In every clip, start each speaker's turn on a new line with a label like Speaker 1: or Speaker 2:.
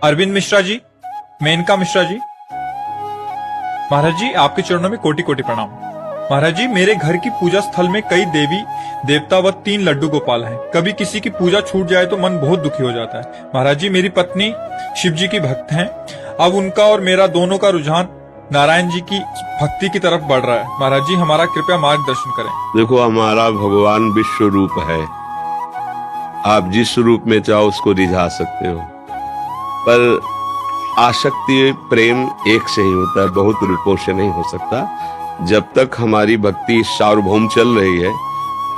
Speaker 1: अरविंद मिश्रा जी, मेनका मिश्रा जी। महाराज जी, आपके चरणों में कोटि कोटि प्रणाम। महाराज जी, मेरे घर की पूजा स्थल में कई देवी देवता व 3 लड्डू गोपाल हैं। कभी किसी की पूजा छूट जाए तो मन बहुत दुखी हो जाता है। महाराज जी, मेरी पत्नी शिव जी की भक्त हैं। अब उनका और मेरा दोनों का रुझान नारायण जी की भक्ति की तरफ बढ़ रहा है। महाराज जी, हमारा कृपया मार्गदर्शन करें।
Speaker 2: देखो, हमारा भगवान विश्व रूप है। आप जिस रूप में चाहो उसको रिझा सकते हो, पर आसक्ति प्रेम एक से ही होता है, बहुत रूपों से नहीं हो सकता। जब तक हमारी भक्ति सार्वभौम चल रही है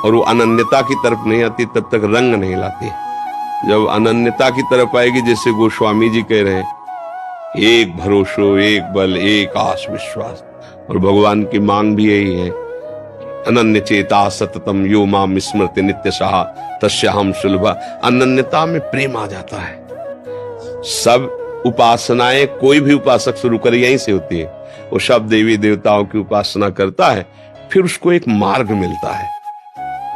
Speaker 2: और वो अनन्यता की तरफ नहीं आती, तब तक रंग नहीं लाती। जब अनन्यता की तरफ आएगी, जैसे गोस्वामी जी कह रहे हैं, एक भरोसो, एक बल, एक आस विश्वास, और भगवान की मांग भी यही है, अनन्य चेता सततम यो माम स्मृति नित्य सहा तस्याहम सुलभा। अनन्यता में प्रेम आ जाता है। सब उपासनाएं कोई भी उपासक शुरू करे यहीं से होती है। वो सब देवी देवताओं की उपासना करता है, फिर उसको एक मार्ग मिलता है,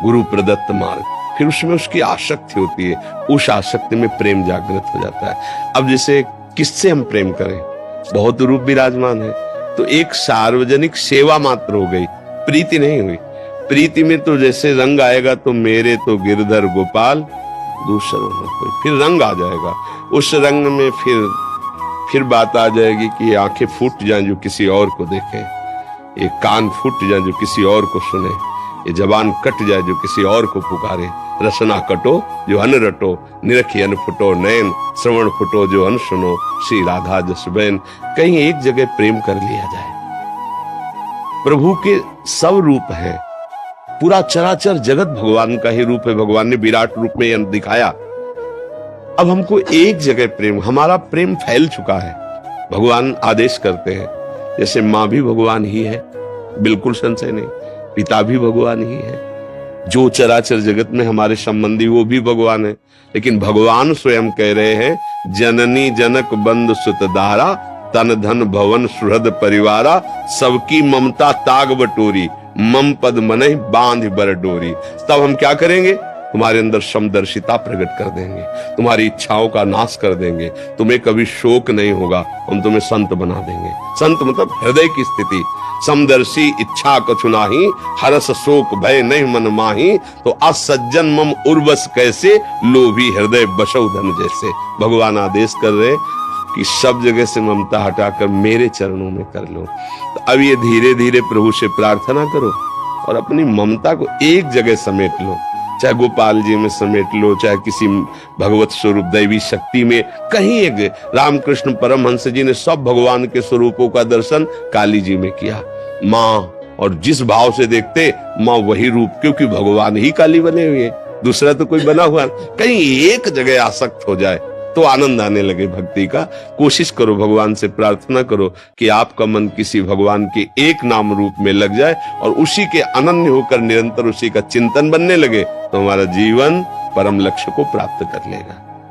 Speaker 2: गुरु प्रदत्त मार्ग। फिर उसमें उसकी आसक्ति होती है, उस आसक्ति में प्रेम जागृत हो जाता है। अब जैसे किससे हम प्रेम करें, बहुत रूप विराजमान है, तो एक सार्वजनिक सेवा मात्र हो गई, प्रीति नहीं हुई। प्रीति में तो जैसे रंग आएगा, तो मेरे तो गिरधर गोपाल दूसरों में कोई, फिर रंग आ जाएगा। उस रंग में फिर बात आ जाएगी कि ये आंखें फूट जाएं जो किसी और को देखे, ये कान फूट जाएं जो किसी और को सुने, ये जबान कट जाए जो किसी और को पुकारे। रसना कटो जो अन रटो, निरखी अन फुटो नैन, श्रवण फुटो जो अन सुनो, श्री राधा जस बैन। कहीं एक जगह प्रेम कर लिया जाए। प्रभु के सब रूप हैं, पूरा चराचर जगत भगवान का ही रूप है। भगवान ने विराट रूप में दिखाया। अब हमको एक जगह प्रेम, हमारा प्रेम फैल चुका है। भगवान आदेश करते हैं, जैसे माँ भी भगवान ही है, बिल्कुल संशय नहीं, पिता भी भगवान ही है, जो चराचर जगत में हमारे संबंधी वो भी भगवान है। लेकिन भगवान स्वयं कह रहे हैं, जननी जनक बंधु सुत दारा, तन धन भवन सुहृद परिवारा, सबकी ममता ताग बटोरी, मम पद मनहि बांध बर डोरी। तब हम क्या करेंगे, तुम्हारे अंदर समदर्शिता प्रकट कर देंगे, तुम्हारी इच्छाओं का नाश कर देंगे, तुम्हें कभी शोक नहीं होगा, हम तुम्हें संत बना देंगे। संत मतलब हृदय की स्थिति। समदर्शी इच्छा कछु नाही, हरस शोक भय नहीं मन माही, तो असज्जन मम उर्वस कैसे, लोभी हृदय बसौ धन जैसे। भगवान आदेश कर रहे कि सब जगह से ममता हटाकर मेरे चरणों में कर लो। तो अब ये धीरे धीरे प्रभु से प्रार्थना करो और अपनी ममता को एक जगह समेट लो, चाहे गोपाल जी में समेट लो, चाहे किसी भगवत स्वरूप दैवी शक्ति में, कहीं एक। रामकृष्ण परमहंस जी ने सब भगवान के स्वरूपों का दर्शन काली जी में किया। माँ, और जिस भाव से देखते माँ वही रूप, क्योंकि भगवान ही काली बने हुए, दूसरा तो कोई बना हुआ। कहीं एक जगह आसक्त हो जाए तो आनंद आने लगे भक्ति का। कोशिश करो, भगवान से प्रार्थना करो कि आपका मन किसी भगवान के एक नाम रूप में लग जाए और उसी के अनन्य होकर निरंतर उसी का चिंतन बनने लगे, तो हमारा जीवन परम लक्ष्य को प्राप्त कर लेगा।